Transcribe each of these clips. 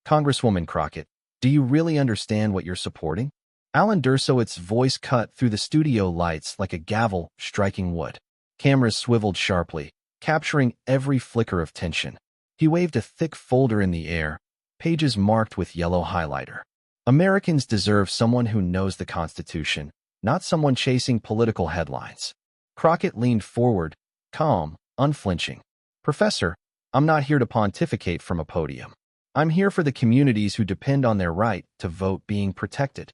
Congresswoman Crockett, do you really understand what you're supporting? Alan Dersowitz' voice cut through the studio lights like a gavel striking wood. Cameras swiveled sharply, capturing every flicker of tension. He waved a thick folder in the air, pages marked with yellow highlighter. Americans deserve someone who knows the Constitution, not someone chasing political headlines. Crockett leaned forward, calm, unflinching. Professor, I'm not here to pontificate from a podium. I'm here for the communities who depend on their right to vote being protected.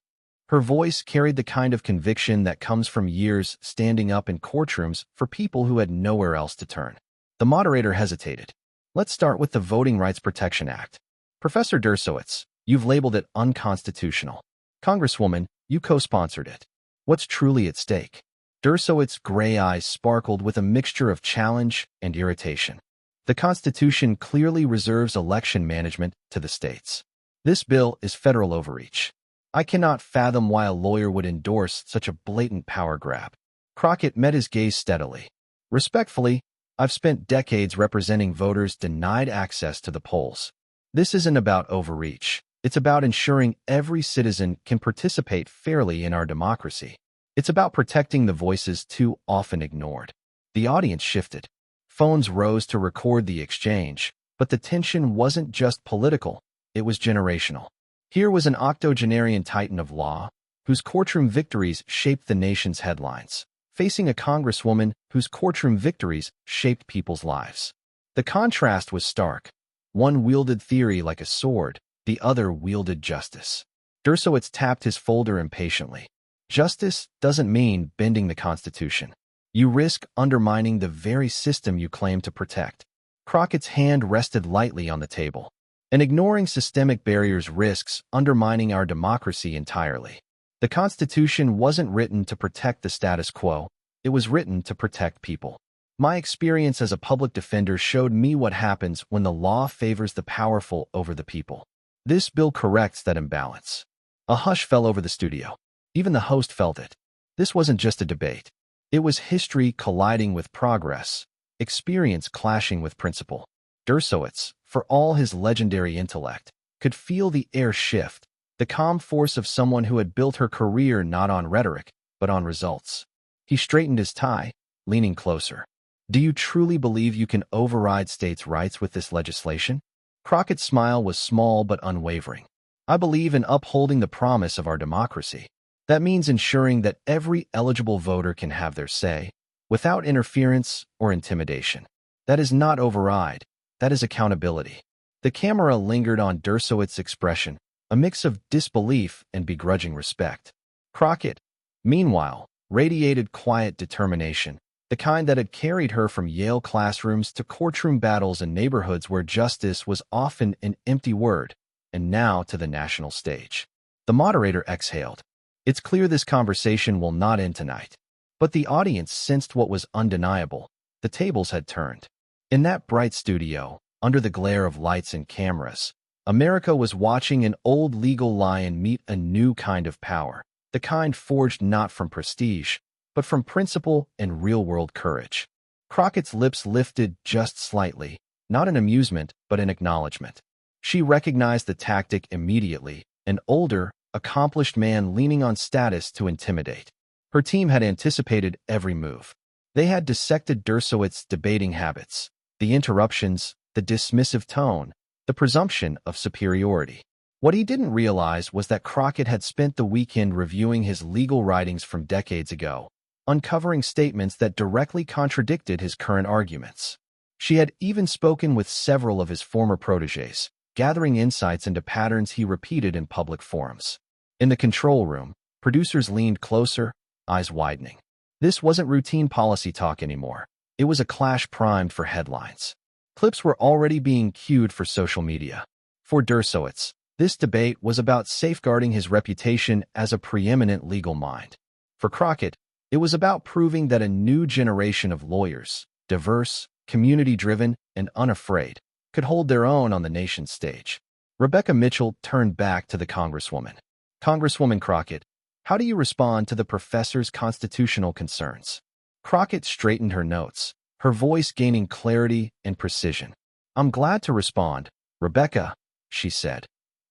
Her voice carried the kind of conviction that comes from years standing up in courtrooms for people who had nowhere else to turn. The moderator hesitated. Let's start with the Voting Rights Protection Act. Professor Dershowitz, you've labeled it unconstitutional. Congresswoman, you co-sponsored it. What's truly at stake? Dershowitz's gray eyes sparkled with a mixture of challenge and irritation. The Constitution clearly reserves election management to the states. This bill is federal overreach. I cannot fathom why a lawyer would endorse such a blatant power grab. Crockett met his gaze steadily. Respectfully, I've spent decades representing voters denied access to the polls. This isn't about overreach. It's about ensuring every citizen can participate fairly in our democracy. It's about protecting the voices too often ignored. The audience shifted. Phones rose to record the exchange, but the tension wasn't just political, it was generational. Here was an octogenarian titan of law, whose courtroom victories shaped the nation's headlines, facing a congresswoman whose courtroom victories shaped people's lives. The contrast was stark. One wielded theory like a sword, the other wielded justice. Dershowitz tapped his folder impatiently. Justice doesn't mean bending the Constitution. You risk undermining the very system you claim to protect. Crockett's hand rested lightly on the table. And ignoring systemic barriers risks undermining our democracy entirely. The Constitution wasn't written to protect the status quo. It was written to protect people. My experience as a public defender showed me what happens when the law favors the powerful over the people. This bill corrects that imbalance. A hush fell over the studio. Even the host felt it. This wasn't just a debate. It was history colliding with progress, experience clashing with principle. Dershowitz, for all his legendary intellect, could feel the air shift, the calm force of someone who had built her career not on rhetoric, but on results. He straightened his tie, leaning closer. Do you truly believe you can override states' rights with this legislation? Crockett's smile was small but unwavering. I believe in upholding the promise of our democracy. That means ensuring that every eligible voter can have their say, without interference or intimidation. That is not override. That is accountability. The camera lingered on Dershowitz's expression, a mix of disbelief and begrudging respect. Crockett, meanwhile, radiated quiet determination, the kind that had carried her from Yale classrooms to courtroom battles in neighborhoods where justice was often an empty word, and now to the national stage. The moderator exhaled. It's clear this conversation will not end tonight. But the audience sensed what was undeniable. The tables had turned. In that bright studio, under the glare of lights and cameras, America was watching an old legal lion meet a new kind of power, the kind forged not from prestige, but from principle and real-world courage. Crockett's lips lifted just slightly, not in amusement, but in acknowledgement. She recognized the tactic immediately, an older, accomplished man leaning on status to intimidate. Her team had anticipated every move. They had dissected Dershowitz's debating habits, the interruptions, the dismissive tone, the presumption of superiority. What he didn't realize was that Crockett had spent the weekend reviewing his legal writings from decades ago, uncovering statements that directly contradicted his current arguments. She had even spoken with several of his former protégés, gathering insights into patterns he repeated in public forums. In the control room, producers leaned closer, eyes widening. This wasn't routine policy talk anymore. It was a clash primed for headlines. Clips were already being cued for social media. For Dershowitz, this debate was about safeguarding his reputation as a preeminent legal mind. For Crockett, it was about proving that a new generation of lawyers, diverse, community-driven, and unafraid, could hold their own on the nation's stage. Rebecca Mitchell turned back to the Congresswoman. Congresswoman Crockett, how do you respond to the professor's constitutional concerns? Crockett straightened her notes, her voice gaining clarity and precision. I'm glad to respond, Rebecca, she said.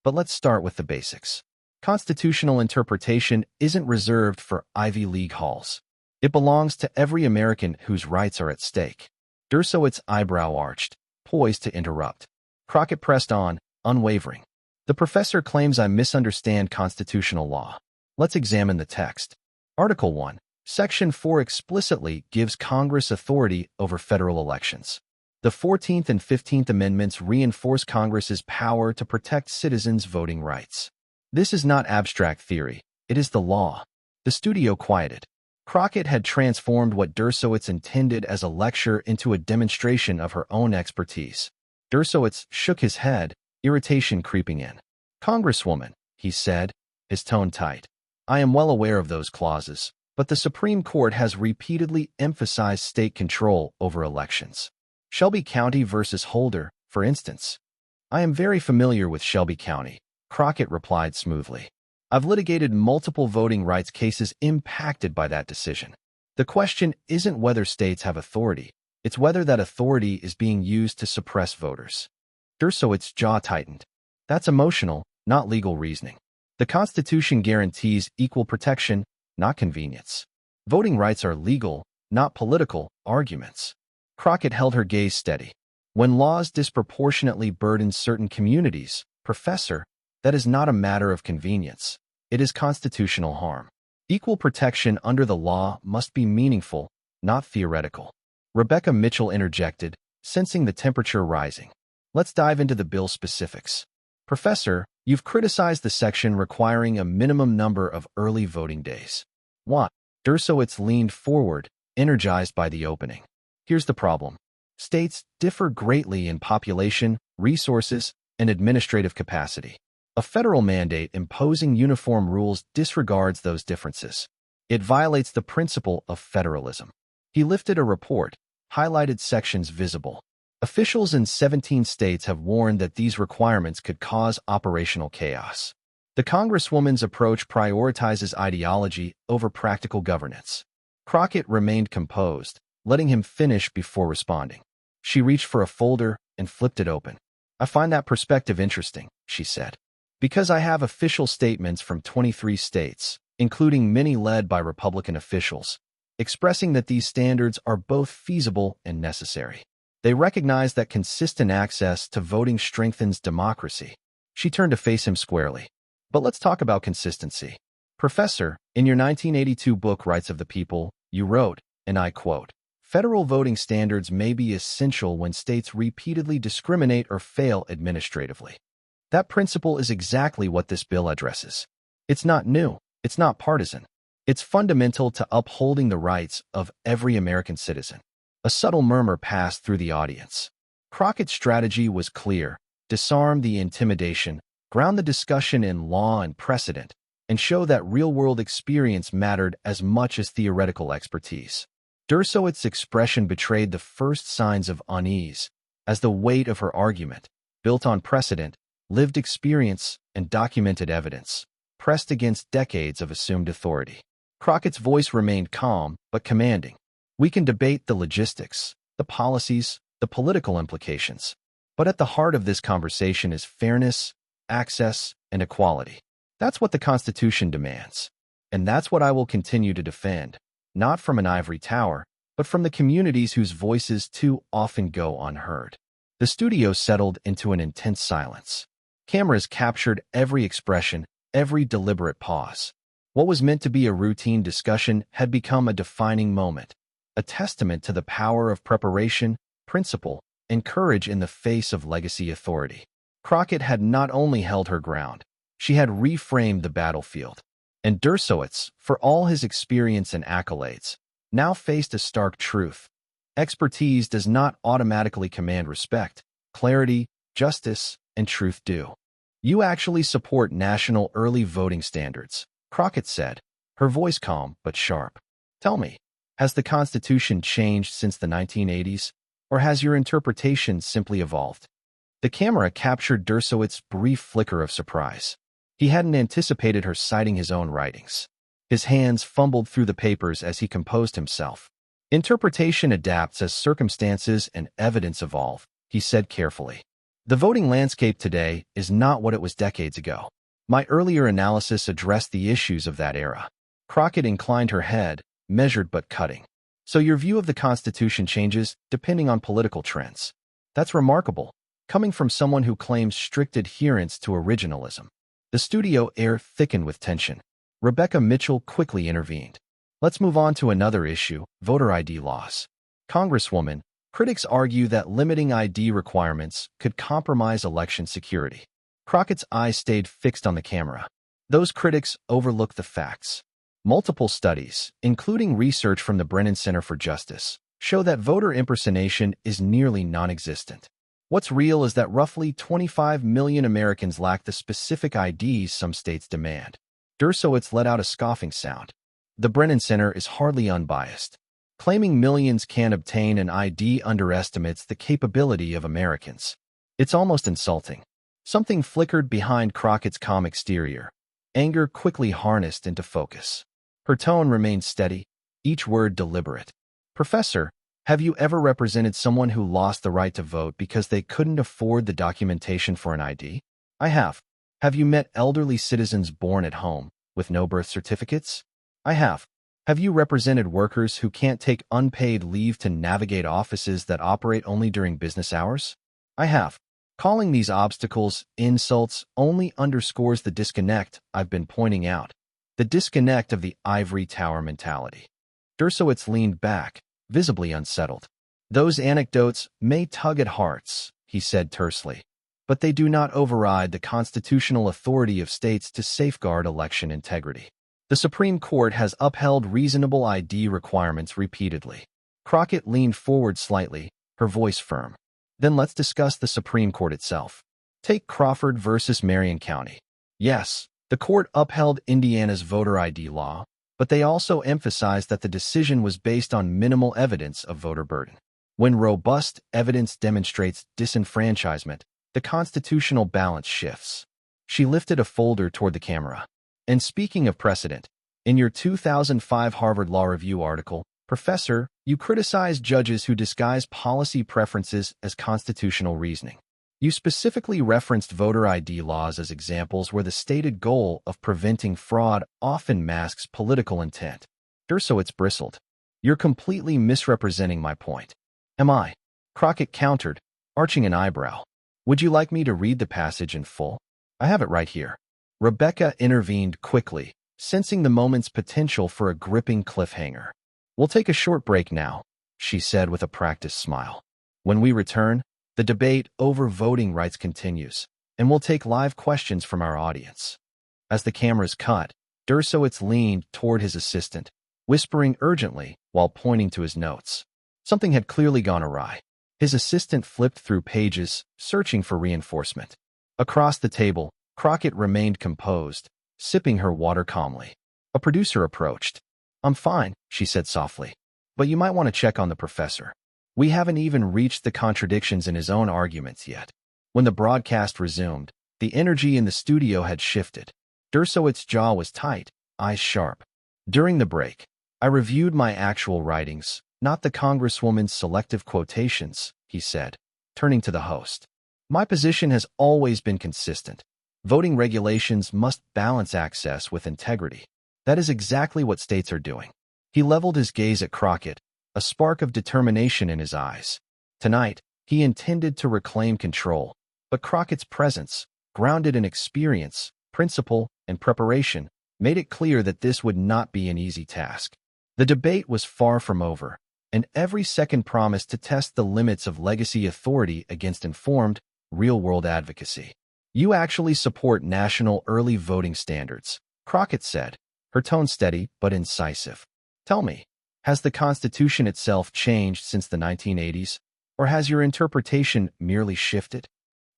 But let's start with the basics. Constitutional interpretation isn't reserved for Ivy League halls. It belongs to every American whose rights are at stake. Dershowitz's eyebrow arched, poised to interrupt. Crockett pressed on, unwavering. The professor claims I misunderstand constitutional law. Let's examine the text. Article 1, Section 4 explicitly gives Congress authority over federal elections. The 14th and 15th Amendments reinforce Congress's power to protect citizens' voting rights. This is not abstract theory. It is the law. The studio quieted. Crockett had transformed what Dershowitz intended as a lecture into a demonstration of her own expertise. Dershowitz shook his head, irritation creeping in. "Congresswoman," he said, his tone tight, "I am well aware of those clauses, but the Supreme Court has repeatedly emphasized state control over elections. Shelby County versus Holder, for instance." "I am very familiar with Shelby County," Crockett replied smoothly. "I've litigated multiple voting rights cases impacted by that decision. The question isn't whether states have authority, it's whether that authority is being used to suppress voters." Dershowitz's jaw tightened. "That's emotional, not legal reasoning. The Constitution guarantees equal protection, not convenience. Voting rights are legal, not political, arguments." Crockett held her gaze steady. "When laws disproportionately burden certain communities, Professor, that is not a matter of convenience. It is constitutional harm. Equal protection under the law must be meaningful, not theoretical." Rebecca Mitchell interjected, sensing the temperature rising. "Let's dive into the bill specifics. Professor, you've criticized the section requiring a minimum number of early voting days. What?" Dershowitz leaned forward, energized by the opening. "Here's the problem. States differ greatly in population, resources, and administrative capacity. A federal mandate imposing uniform rules disregards those differences. It violates the principle of federalism." He lifted a report, highlighted sections visible. Officials in 17 states have warned that these requirements could cause operational chaos. The Congresswoman's approach prioritizes ideology over practical governance. Crockett remained composed, letting him finish before responding. She reached for a folder and flipped it open. "I find that perspective interesting," she said, "because I have official statements from 23 states, including many led by Republican officials, expressing that these standards are both feasible and necessary. They recognize that consistent access to voting strengthens democracy." She turned to face him squarely. "But let's talk about consistency. Professor, in your 1982 book Rights of the People, you wrote, and I quote, 'Federal voting standards may be essential when states repeatedly discriminate or fail administratively.' That principle is exactly what this bill addresses. It's not new. It's not partisan. It's fundamental to upholding the rights of every American citizen." A subtle murmur passed through the audience. Crockett's strategy was clear: disarm the intimidation, ground the discussion in law and precedent, and show that real-world experience mattered as much as theoretical expertise. Dershowitz's expression betrayed the first signs of unease, as the weight of her argument, built on precedent, lived experience, and documented evidence, pressed against decades of assumed authority. Crockett's voice remained calm but commanding. "We can debate the logistics, the policies, the political implications, but at the heart of this conversation is fairness, access, and equality. That's what the Constitution demands, and that's what I will continue to defend, not from an ivory tower, but from the communities whose voices too often go unheard." The studio settled into an intense silence. Cameras captured every expression, every deliberate pause. What was meant to be a routine discussion had become a defining moment, a testament to the power of preparation, principle, and courage in the face of legacy authority. Crockett had not only held her ground, she had reframed the battlefield. And Dershowitz, for all his experience and accolades, now faced a stark truth. Expertise does not automatically command respect. Clarity, justice, and truth do. "You actually support national early voting standards," Crockett said, her voice calm but sharp. "Tell me, has the Constitution changed since the 1980s, or has your interpretation simply evolved?" The camera captured Dershowitz's brief flicker of surprise. He hadn't anticipated her citing his own writings. His hands fumbled through the papers as he composed himself. "Interpretation adapts as circumstances and evidence evolve," he said carefully. The voting landscape today is not what it was decades ago. My earlier analysis addressed the issues of that era. Crockett inclined her head, measured but cutting. So your view of the Constitution changes depending on political trends. That's remarkable, coming from someone who claims strict adherence to originalism. The studio air thickened with tension. Rebecca Mitchell quickly intervened. Let's move on to another issue, voter ID laws. Congresswoman, critics argue that limiting ID requirements could compromise election security. Crockett's eyes stayed fixed on the camera. Those critics overlook the facts. Multiple studies, including research from the Brennan Center for Justice, show that voter impersonation is nearly non-existent. What's real is that roughly 25 million Americans lack the specific IDs some states demand. Dershowitz let out a scoffing sound. The Brennan Center is hardly unbiased. Claiming millions can't obtain an ID underestimates the capability of Americans. It's almost insulting. Something flickered behind Crockett's calm exterior. Anger quickly harnessed into focus. Her tone remained steady, each word deliberate. Professor, have you ever represented someone who lost the right to vote because they couldn't afford the documentation for an ID? I have. Have you met elderly citizens born at home, with no birth certificates? I have. Have you represented workers who can't take unpaid leave to navigate offices that operate only during business hours? I have. Calling these obstacles insults only underscores the disconnect I've been pointing out. The disconnect of the ivory tower mentality. Dershowitz leaned back, visibly unsettled. Those anecdotes may tug at hearts, he said tersely, but they do not override the constitutional authority of states to safeguard election integrity. The Supreme Court has upheld reasonable ID requirements repeatedly. Crockett leaned forward slightly, her voice firm. Then let's discuss the Supreme Court itself. Take Crawford versus Marion County. Yes, the court upheld Indiana's voter ID law, but they also emphasized that the decision was based on minimal evidence of voter burden. When robust evidence demonstrates disenfranchisement, the constitutional balance shifts. She lifted a folder toward the camera. And speaking of precedent, in your 2005 Harvard Law Review article, Professor, you criticized judges who disguise policy preferences as constitutional reasoning. You specifically referenced voter ID laws as examples where the stated goal of preventing fraud often masks political intent. Dershowitz bristled. You're completely misrepresenting my point. Am I? Crockett countered, arching an eyebrow. Would you like me to read the passage in full? I have it right here. Rebecca intervened quickly, sensing the moment's potential for a gripping cliffhanger. We'll take a short break now, she said with a practiced smile. When we return, the debate over voting rights continues, and we'll take live questions from our audience. As the cameras cut, Dershowitz leaned toward his assistant, whispering urgently while pointing to his notes. Something had clearly gone awry. His assistant flipped through pages, searching for reinforcement. Across the table, Crockett remained composed, sipping her water calmly. A producer approached. I'm fine, she said softly. But you might want to check on the professor. We haven't even reached the contradictions in his own arguments yet. When the broadcast resumed, the energy in the studio had shifted. Dershowitz's jaw was tight, eyes sharp. During the break, I reviewed my actual writings, not the Congresswoman's selective quotations, he said, turning to the host. My position has always been consistent. Voting regulations must balance access with integrity. That is exactly what states are doing. He leveled his gaze at Crockett, a spark of determination in his eyes. Tonight, he intended to reclaim control, but Crockett's presence, grounded in experience, principle, and preparation, made it clear that this would not be an easy task. The debate was far from over, and every second promised to test the limits of legacy authority against informed, real-world advocacy. You actually support national early voting standards, Crockett said, her tone steady but incisive. Tell me, has the Constitution itself changed since the 1980s, or has your interpretation merely shifted?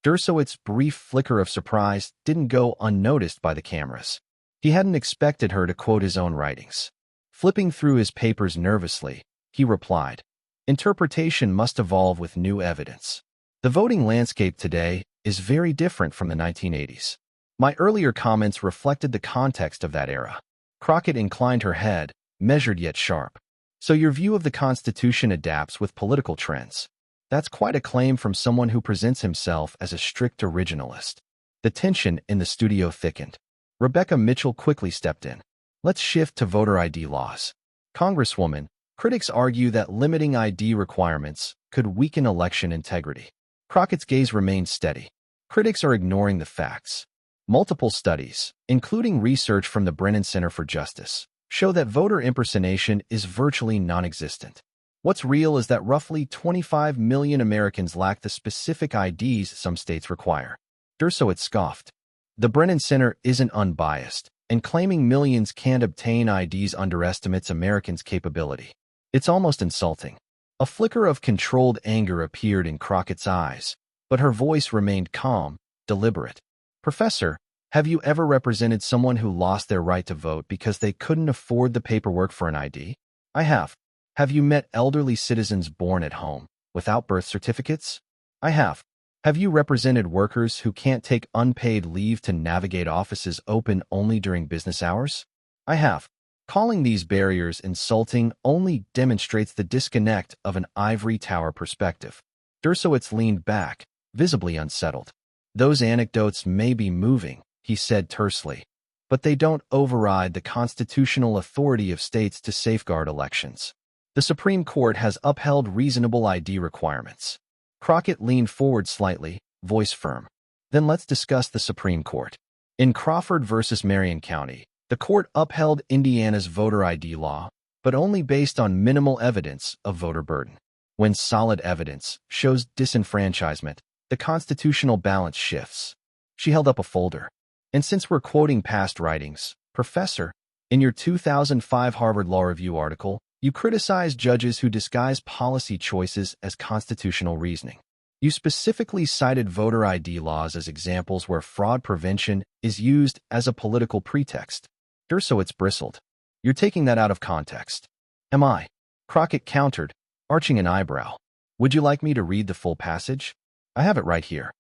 Dershowitz's brief flicker of surprise didn't go unnoticed by the cameras. He hadn't expected her to quote his own writings. Flipping through his papers nervously, he replied, interpretation must evolve with new evidence. The voting landscape today is very different from the 1980s. My earlier comments reflected the context of that era. Crockett inclined her head, measured yet sharp. So your view of the Constitution adapts with political trends. That's quite a claim from someone who presents himself as a strict originalist. The tension in the studio thickened. Rebecca Mitchell quickly stepped in. Let's shift to voter ID laws. Congresswoman, critics argue that limiting ID requirements could weaken election integrity. Crockett's gaze remained steady. Critics are ignoring the facts. Multiple studies, including research from the Brennan Center for Justice, show that voter impersonation is virtually non-existent. What's real is that roughly 25 million Americans lack the specific IDs some states require. Dershowitz scoffed. The Brennan Center isn't unbiased, and claiming millions can't obtain IDs underestimates Americans' capability. It's almost insulting. A flicker of controlled anger appeared in Crockett's eyes, but her voice remained calm, deliberate. Professor, have you ever represented someone who lost their right to vote because they couldn't afford the paperwork for an ID? I have. Have you met elderly citizens born at home, without birth certificates? I have. Have you represented workers who can't take unpaid leave to navigate offices open only during business hours? I have. Calling these barriers insulting only demonstrates the disconnect of an ivory tower perspective. Dershowitz leaned back, visibly unsettled. Those anecdotes may be moving, he said tersely, but they don't override the constitutional authority of states to safeguard elections. The Supreme Court has upheld reasonable ID requirements. Crockett leaned forward slightly, voice firm. Then let's discuss the Supreme Court. In Crawford v. Marion County, the court upheld Indiana's voter ID law, but only based on minimal evidence of voter burden. When solid evidence shows disenfranchisement, the constitutional balance shifts. She held up a folder. And since we're quoting past writings, Professor, in your 2005 Harvard Law Review article, you criticized judges who disguise policy choices as constitutional reasoning. You specifically cited voter ID laws as examples where fraud prevention is used as a political pretext. Dershowitz bristled. You're taking that out of context. Am I? Crockett countered, arching an eyebrow. Would you like me to read the full passage? I have it right here.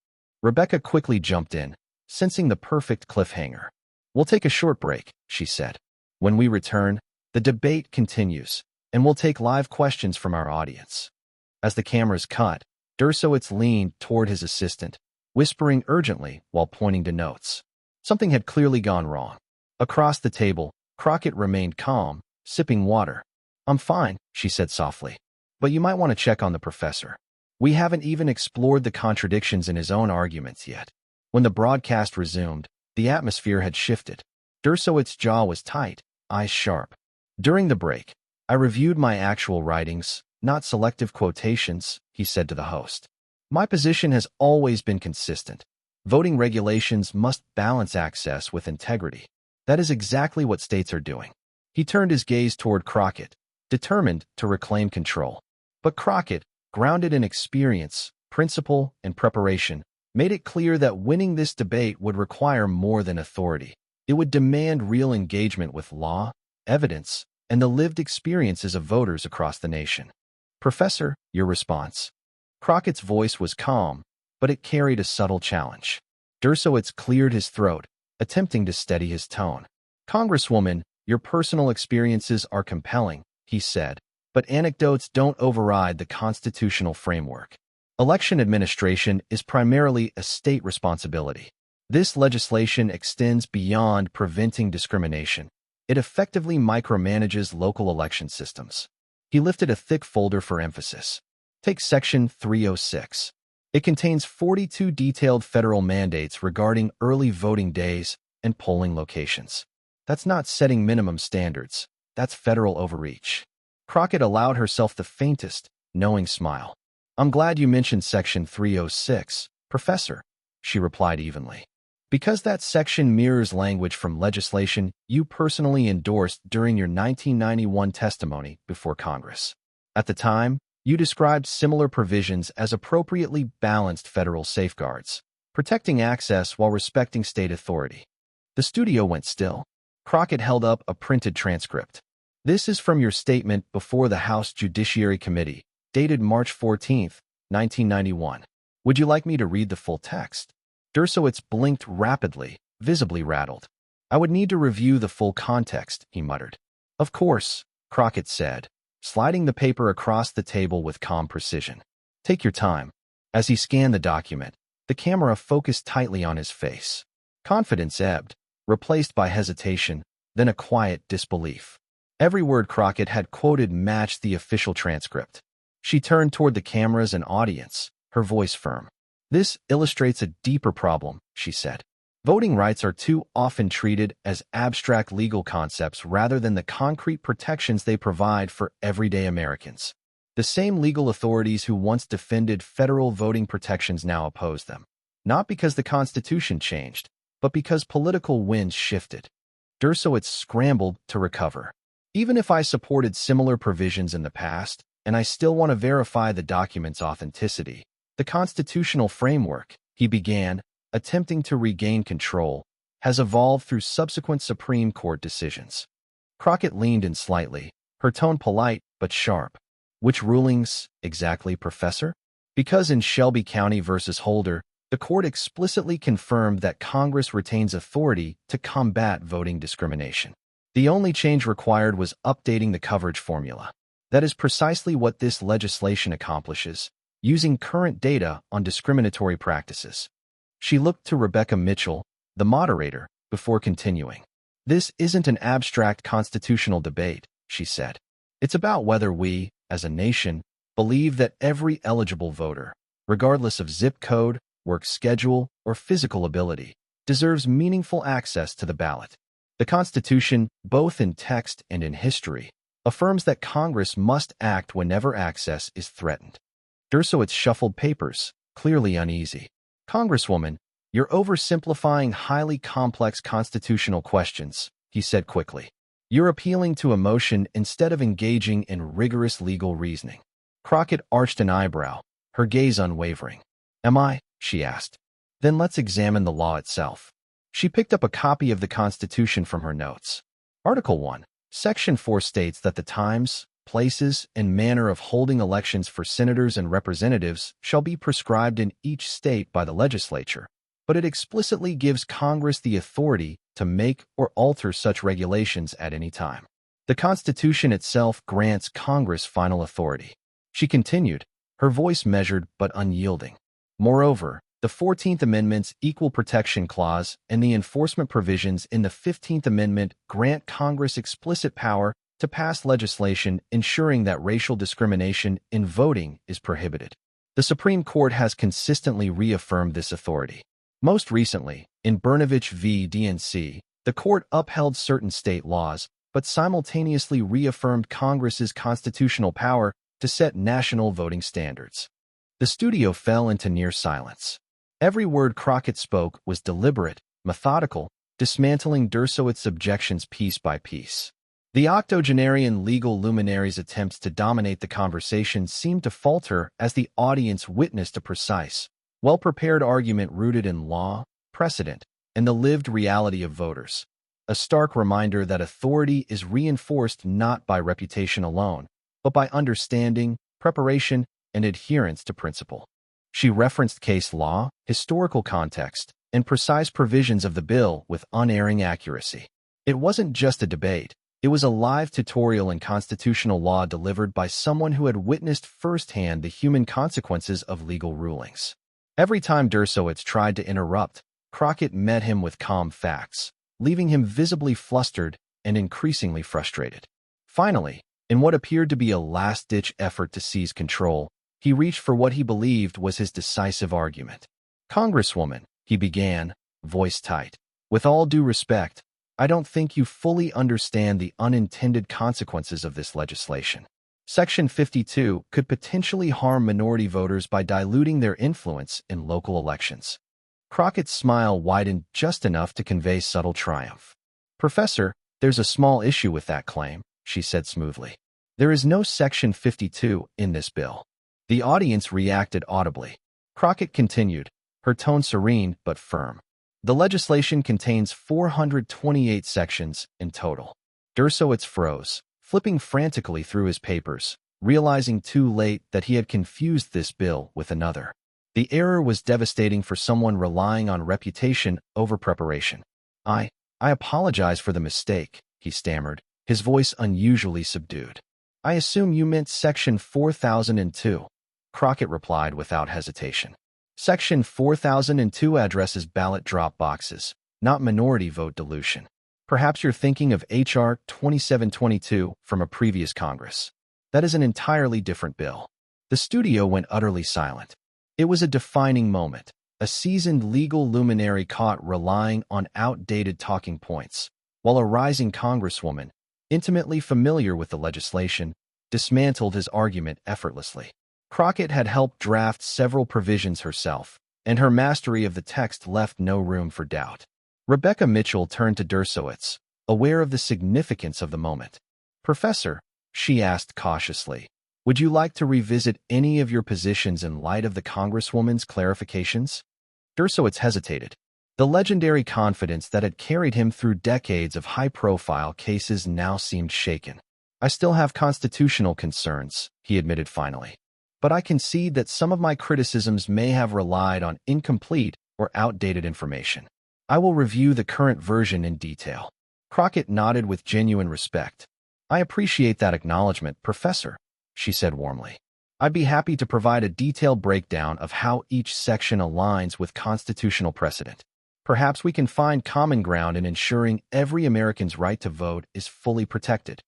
Rebecca quickly jumped in, sensing the perfect cliffhanger. We'll take a short break, she said. When we return, the debate continues, and we'll take live questions from our audience. As the cameras cut, Dershowitz leaned toward his assistant, whispering urgently while pointing to notes. Something had clearly gone wrong. Across the table, Crockett remained calm, sipping water. I'm fine, she said softly. But you might want to check on the professor. We haven't even explored the contradictions in his own arguments yet. When the broadcast resumed, the atmosphere had shifted. Dershowitz's jaw was tight, eyes sharp. During the break, I reviewed my actual writings, not selective quotations, he said to the host. My position has always been consistent. Voting regulations must balance access with integrity. That is exactly what states are doing. He turned his gaze toward Crockett, determined to reclaim control. But Crockett, grounded in experience, principle, and preparation, made it clear that winning this debate would require more than authority. It would demand real engagement with law, evidence, and the lived experiences of voters across the nation. Professor, your response. Crockett's voice was calm, but it carried a subtle challenge. Dershowitz cleared his throat, attempting to steady his tone. Congresswoman, your personal experiences are compelling, he said, but anecdotes don't override the constitutional framework. Election administration is primarily a state responsibility. This legislation extends beyond preventing discrimination. It effectively micromanages local election systems. He lifted a thick folder for emphasis. Take Section 306. It contains 42 detailed federal mandates regarding early voting days and polling locations. That's not setting minimum standards. That's federal overreach. Crockett allowed herself the faintest, knowing smile. I'm glad you mentioned Section 306, Professor, she replied evenly. Because that section mirrors language from legislation you personally endorsed during your 1991 testimony before Congress. At the time, you described similar provisions as appropriately balanced federal safeguards, protecting access while respecting state authority. The studio went still. Crockett held up a printed transcript. This is from your statement before the House Judiciary Committee, dated March 14, 1991. Would you like me to read the full text? Dershowitz blinked rapidly, visibly rattled. I would need to review the full context, he muttered. Of course, Crockett said, sliding the paper across the table with calm precision. Take your time. As he scanned the document, the camera focused tightly on his face. Confidence ebbed, replaced by hesitation, then a quiet disbelief. Every word Crockett had quoted matched the official transcript. She turned toward the cameras and audience, her voice firm. "This illustrates a deeper problem," she said. "Voting rights are too often treated as abstract legal concepts rather than the concrete protections they provide for everyday Americans. The same legal authorities who once defended federal voting protections now oppose them. Not because the Constitution changed, but because political winds shifted." Dershowitz scrambled to recover. "Even if I supported similar provisions in the past, and I still want to verify the document's authenticity, the constitutional framework," he began, attempting to regain control, "has evolved through subsequent Supreme Court decisions." Crockett leaned in slightly, her tone polite but sharp. "Which rulings, exactly, Professor?" "Because in Shelby County versus Holder, the court explicitly confirmed that Congress retains authority to combat voting discrimination. The only change required was updating the coverage formula. That is precisely what this legislation accomplishes, using current data on discriminatory practices." She looked to Rebecca Mitchell, the moderator, before continuing. "This isn't an abstract constitutional debate," she said. "It's about whether we, as a nation, believe that every eligible voter, regardless of zip code, work schedule, or physical ability, deserves meaningful access to the ballot. The Constitution, both in text and in history, affirms that Congress must act whenever access is threatened." Dershowitz shuffled papers, clearly uneasy. "Congresswoman, you're oversimplifying highly complex constitutional questions," he said quickly. "You're appealing to emotion instead of engaging in rigorous legal reasoning." Crockett arched an eyebrow, her gaze unwavering. "Am I?" she asked. "Then let's examine the law itself." She picked up a copy of the Constitution from her notes. Article 1, Section 4 states that the times, places, and manner of holding elections for senators and representatives shall be prescribed in each state by the legislature, but it explicitly gives Congress the authority to make or alter such regulations at any time. The Constitution itself grants Congress final authority. She continued, her voice measured but unyielding. Moreover, the 14th Amendment's Equal Protection Clause and the enforcement provisions in the 15th Amendment grant Congress explicit power to pass legislation ensuring that racial discrimination in voting is prohibited. The Supreme Court has consistently reaffirmed this authority. Most recently, in Brnovich v. DNC, the court upheld certain state laws, but simultaneously reaffirmed Congress's constitutional power to set national voting standards. The studio fell into near silence. Every word Crockett spoke was deliberate, methodical, dismantling Dershowitz's objections piece by piece. The octogenarian legal luminary's attempts to dominate the conversation seemed to falter as the audience witnessed a precise, well-prepared argument rooted in law, precedent, and the lived reality of voters. A stark reminder that authority is reinforced not by reputation alone, but by understanding, preparation, and adherence to principle. She referenced case law, historical context, and precise provisions of the bill with unerring accuracy. It wasn't just a debate. It was a live tutorial in constitutional law delivered by someone who had witnessed firsthand the human consequences of legal rulings. Every time Dershowitz tried to interrupt, Crockett met him with calm facts, leaving him visibly flustered and increasingly frustrated. Finally, in what appeared to be a last-ditch effort to seize control, he reached for what he believed was his decisive argument. "Congresswoman," he began, voice tight, "with all due respect, I don't think you fully understand the unintended consequences of this legislation. Section 52 could potentially harm minority voters by diluting their influence in local elections." Crockett's smile widened just enough to convey subtle triumph. "Professor, there's a small issue with that claim," she said smoothly. "There is no Section 52 in this bill." The audience reacted audibly. Crockett continued, her tone serene but firm. "The legislation contains 428 sections in total." Dershowitz froze, flipping frantically through his papers, realizing too late that he had confused this bill with another. The error was devastating for someone relying on reputation over preparation. I apologize for the mistake," he stammered, his voice unusually subdued. "I assume you meant Section 4002. Crockett replied without hesitation. Section 4002 addresses ballot drop boxes, not minority vote dilution. Perhaps you're thinking of H.R. 2722 from a previous Congress. That is an entirely different bill. The studio went utterly silent. It was a defining moment. A seasoned legal luminary caught relying on outdated talking points, while a rising Congresswoman, intimately familiar with the legislation, dismantled his argument effortlessly. Crockett had helped draft several provisions herself, and her mastery of the text left no room for doubt. Rebecca Mitchell turned to Dershowitz, aware of the significance of the moment. "Professor," she asked cautiously, "would you like to revisit any of your positions in light of the Congresswoman's clarifications?" Dershowitz hesitated. The legendary confidence that had carried him through decades of high-profile cases now seemed shaken. "I still have constitutional concerns," he admitted finally. "But I concede that some of my criticisms may have relied on incomplete or outdated information. I will review the current version in detail." Crockett nodded with genuine respect. "I appreciate that acknowledgement, Professor," she said warmly. "I'd be happy to provide a detailed breakdown of how each section aligns with constitutional precedent. Perhaps we can find common ground in ensuring every American's right to vote is fully protected."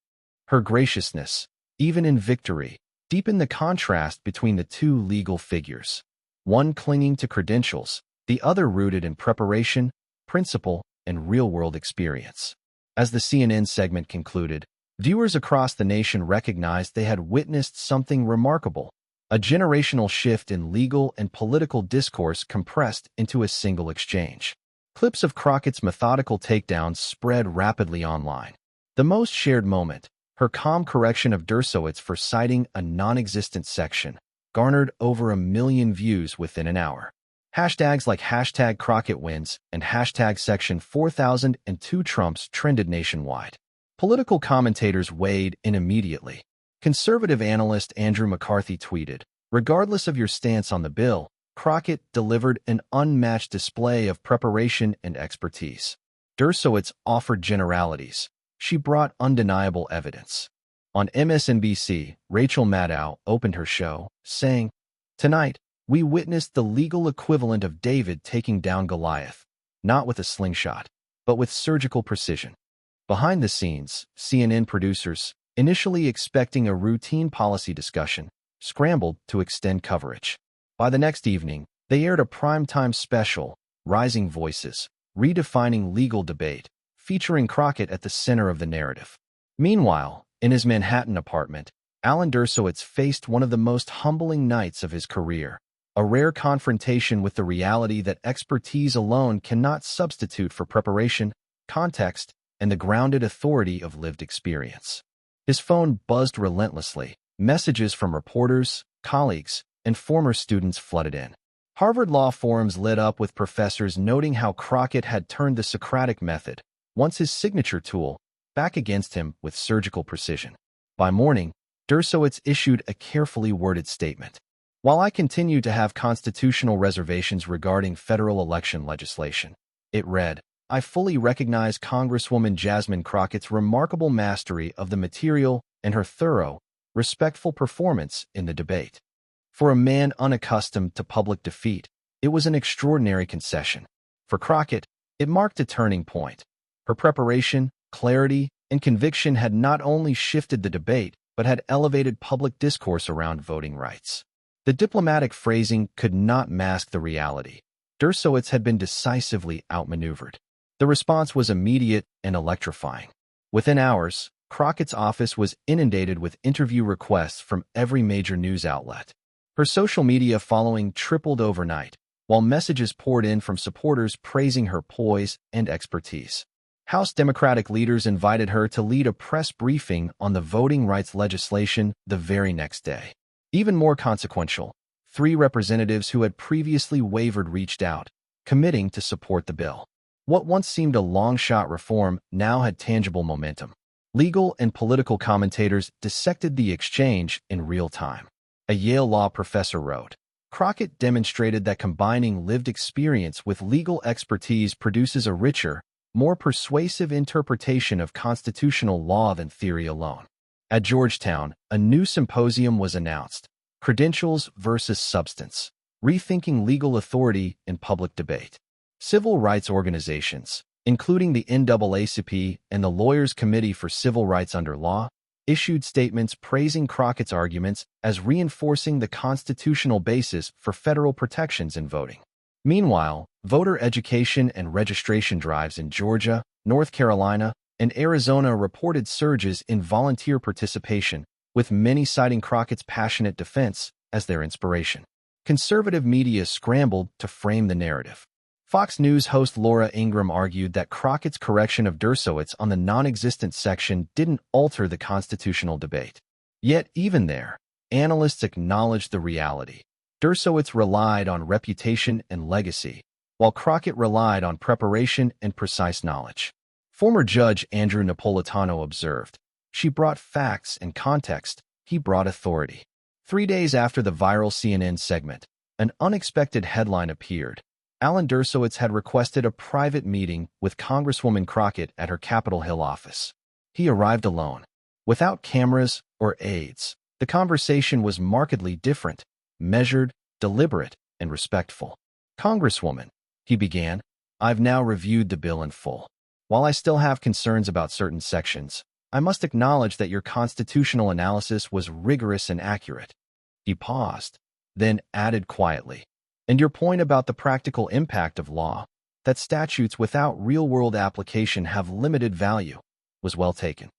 Her graciousness, even in victory, deepened the contrast between the two legal figures, one clinging to credentials, the other rooted in preparation, principle, and real-world experience. As the CNN segment concluded, viewers across the nation recognized they had witnessed something remarkable, a generational shift in legal and political discourse compressed into a single exchange. Clips of Crockett's methodical takedowns spread rapidly online. The most shared moment, her calm correction of Dershowitz for citing a non-existent section, garnered over 1 million views within an hour. Hashtags like #CrockettWins and #Section 4002 Trumps trended nationwide. Political commentators weighed in immediately. Conservative analyst Andrew McCarthy tweeted, "Regardless of your stance on the bill, Crockett delivered an unmatched display of preparation and expertise." Dershowitz offered generalities. She brought undeniable evidence. On MSNBC, Rachel Maddow opened her show, saying, "Tonight, we witnessed the legal equivalent of David taking down Goliath, not with a slingshot, but with surgical precision." Behind the scenes, CNN producers, initially expecting a routine policy discussion, scrambled to extend coverage. By the next evening, they aired a primetime special, Rising Voices, redefining legal debate, featuring Crockett at the center of the narrative. Meanwhile, in his Manhattan apartment, Alan Dersowitz faced one of the most humbling nights of his career, a rare confrontation with the reality that expertise alone cannot substitute for preparation, context, and the grounded authority of lived experience. His phone buzzed relentlessly. Messages from reporters, colleagues, and former students flooded in. Harvard law forums lit up with professors noting how Crockett had turned the Socratic method, once his signature tool, back against him with surgical precision. By morning, Dershowitz issued a carefully worded statement. "While I continue to have constitutional reservations regarding federal election legislation," it read, "I fully recognize Congresswoman Jasmine Crockett's remarkable mastery of the material and her thorough, respectful performance in the debate. For a man unaccustomed to public defeat, it was an extraordinary concession. For Crockett, it marked a turning point. Her preparation, clarity, and conviction had not only shifted the debate, but had elevated public discourse around voting rights." The diplomatic phrasing could not mask the reality. Dershowitz had been decisively outmaneuvered. The response was immediate and electrifying. Within hours, Crockett's office was inundated with interview requests from every major news outlet. Her social media following tripled overnight, while messages poured in from supporters praising her poise and expertise. House Democratic leaders invited her to lead a press briefing on the voting rights legislation the very next day. Even more consequential, 3 representatives who had previously wavered reached out, committing to support the bill. What once seemed a long-shot reform now had tangible momentum. Legal and political commentators dissected the exchange in real time. A Yale law professor wrote, "Crockett demonstrated that combining lived experience with legal expertise produces a richer, more persuasive interpretation of constitutional law than theory alone." At Georgetown, a new symposium was announced, Credentials versus Substance. Rethinking Legal Authority in Public Debate. Civil rights organizations, including the NAACP and the Lawyers' Committee for Civil Rights Under Law, issued statements praising Crockett's arguments as reinforcing the constitutional basis for federal protections in voting. Meanwhile, voter education and registration drives in Georgia, North Carolina, and Arizona reported surges in volunteer participation, with many citing Crockett's passionate defense as their inspiration. Conservative media scrambled to frame the narrative. Fox News host Laura Ingraham argued that Crockett's correction of Dershowitz on the non-existent section didn't alter the constitutional debate. Yet, even there, analysts acknowledged the reality. Dershowitz relied on reputation and legacy, while Crockett relied on preparation and precise knowledge. Former Judge Andrew Napolitano observed, "She brought facts and context, he brought authority." 3 days after the viral CNN segment, an unexpected headline appeared. Alan Dersowitz had requested a private meeting with Congresswoman Crockett at her Capitol Hill office. He arrived alone, without cameras or aides. The conversation was markedly different, measured, deliberate, and respectful. "Congresswoman," he began, "I've now reviewed the bill in full. While I still have concerns about certain sections, I must acknowledge that your constitutional analysis was rigorous and accurate." He paused, then added quietly, "And your point about the practical impact of law, that statutes without real-world application have limited value, was well taken."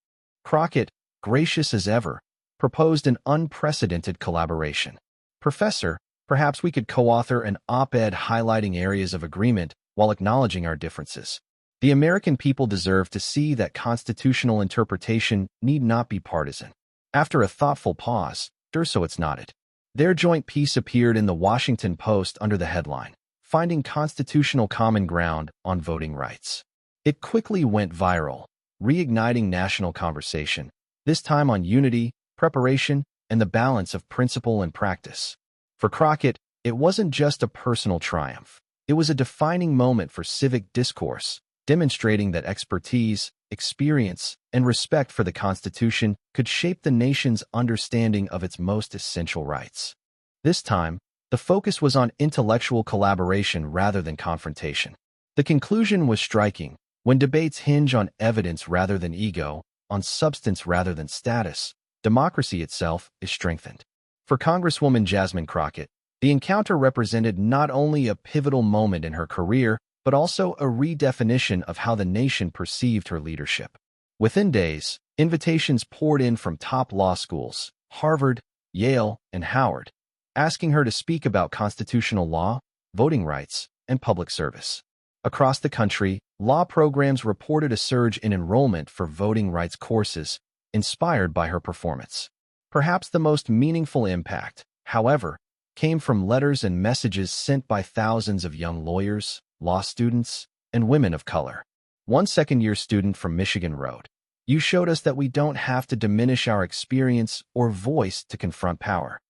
Crockett, gracious as ever, proposed an unprecedented collaboration. "Professor, perhaps we could co-author an op-ed highlighting areas of agreement while acknowledging our differences. The American people deserve to see that constitutional interpretation need not be partisan." After a thoughtful pause, Dershowitz nodded. Their joint piece appeared in the Washington Post under the headline, "Finding Constitutional Common Ground on Voting Rights." It quickly went viral, reigniting national conversation, this time on unity, preparation, and the balance of principle and practice. For Crockett, it wasn't just a personal triumph. It was a defining moment for civic discourse, demonstrating that expertise, experience, and respect for the Constitution could shape the nation's understanding of its most essential rights. This time, the focus was on intellectual collaboration rather than confrontation. The conclusion was striking. When debates hinge on evidence rather than ego, on substance rather than status, democracy itself is strengthened. For Congresswoman Jasmine Crockett, the encounter represented not only a pivotal moment in her career, but also a redefinition of how the nation perceived her leadership. Within days, invitations poured in from top law schools, Harvard, Yale, and Howard, asking her to speak about constitutional law, voting rights, and public service. Across the country, law programs reported a surge in enrollment for voting rights courses, inspired by her performance. Perhaps the most meaningful impact, however, came from letters and messages sent by thousands of young lawyers, law students, and women of color. One second-year student from Michigan wrote, "You showed us that we don't have to diminish our experience or voice to confront power."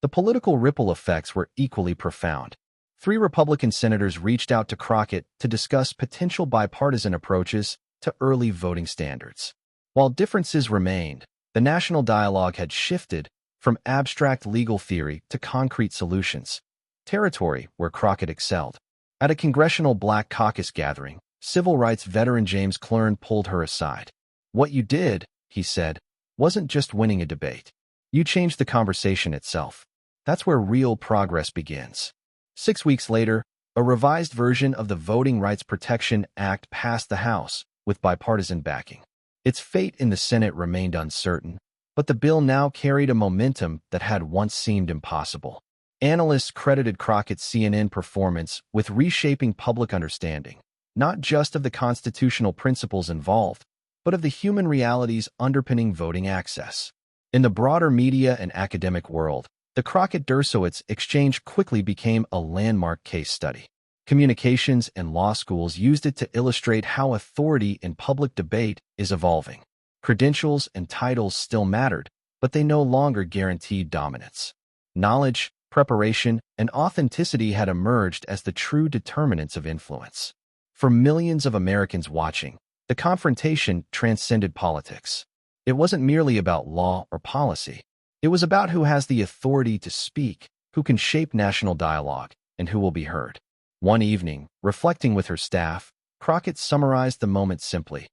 The political ripple effects were equally profound. 3 Republican senators reached out to Crockett to discuss potential bipartisan approaches to early voting standards. While differences remained, the national dialogue had shifted from abstract legal theory to concrete solutions, territory where Crockett excelled. At a congressional Black Caucus gathering, civil rights veteran James Clern pulled her aside. "What you did," he said, "wasn't just winning a debate. You changed the conversation itself. That's where real progress begins." 6 weeks later, a revised version of the Voting Rights Protection Act passed the House, with bipartisan backing. Its fate in the Senate remained uncertain, but the bill now carried a momentum that had once seemed impossible. Analysts credited Crockett's CNN performance with reshaping public understanding, not just of the constitutional principles involved, but of the human realities underpinning voting access. In the broader media and academic world, the Crockett-Dershowitz exchange quickly became a landmark case study. Communications and law schools used it to illustrate how authority in public debate is evolving. Credentials and titles still mattered, but they no longer guaranteed dominance. Knowledge, preparation, and authenticity had emerged as the true determinants of influence. For millions of Americans watching, the confrontation transcended politics. It wasn't merely about law or policy. It was about who has the authority to speak, who can shape national dialogue, and who will be heard. One evening, reflecting with her staff, Crockett summarized the moment simply.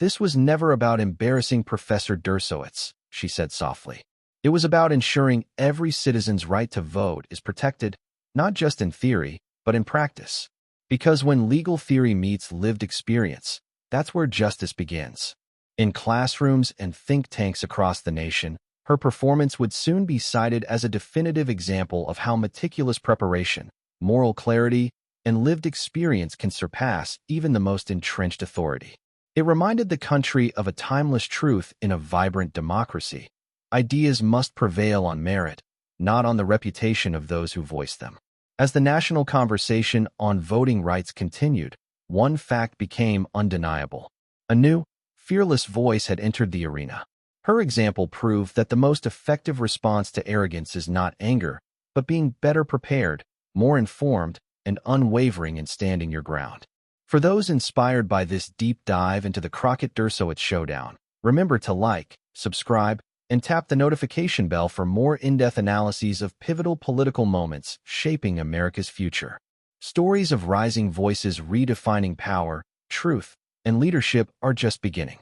"This was never about embarrassing Professor Dershowitz," she said softly. "It was about ensuring every citizen's right to vote is protected, not just in theory, but in practice. Because when legal theory meets lived experience, that's where justice begins." In classrooms and think tanks across the nation, her performance would soon be cited as a definitive example of how meticulous preparation, moral clarity, and lived experience can surpass even the most entrenched authority. It reminded the country of a timeless truth in a vibrant democracy. Ideas must prevail on merit, not on the reputation of those who voice them. As the national conversation on voting rights continued, one fact became undeniable. A new, fearless voice had entered the arena. Her example proved that the most effective response to arrogance is not anger, but being better prepared, more informed, and unwavering in standing your ground. For those inspired by this deep dive into the Crockett-Dershowitz showdown, remember to like, subscribe, and tap the notification bell for more in-depth analyses of pivotal political moments shaping America's future. Stories of rising voices redefining power, truth, and leadership are just beginning.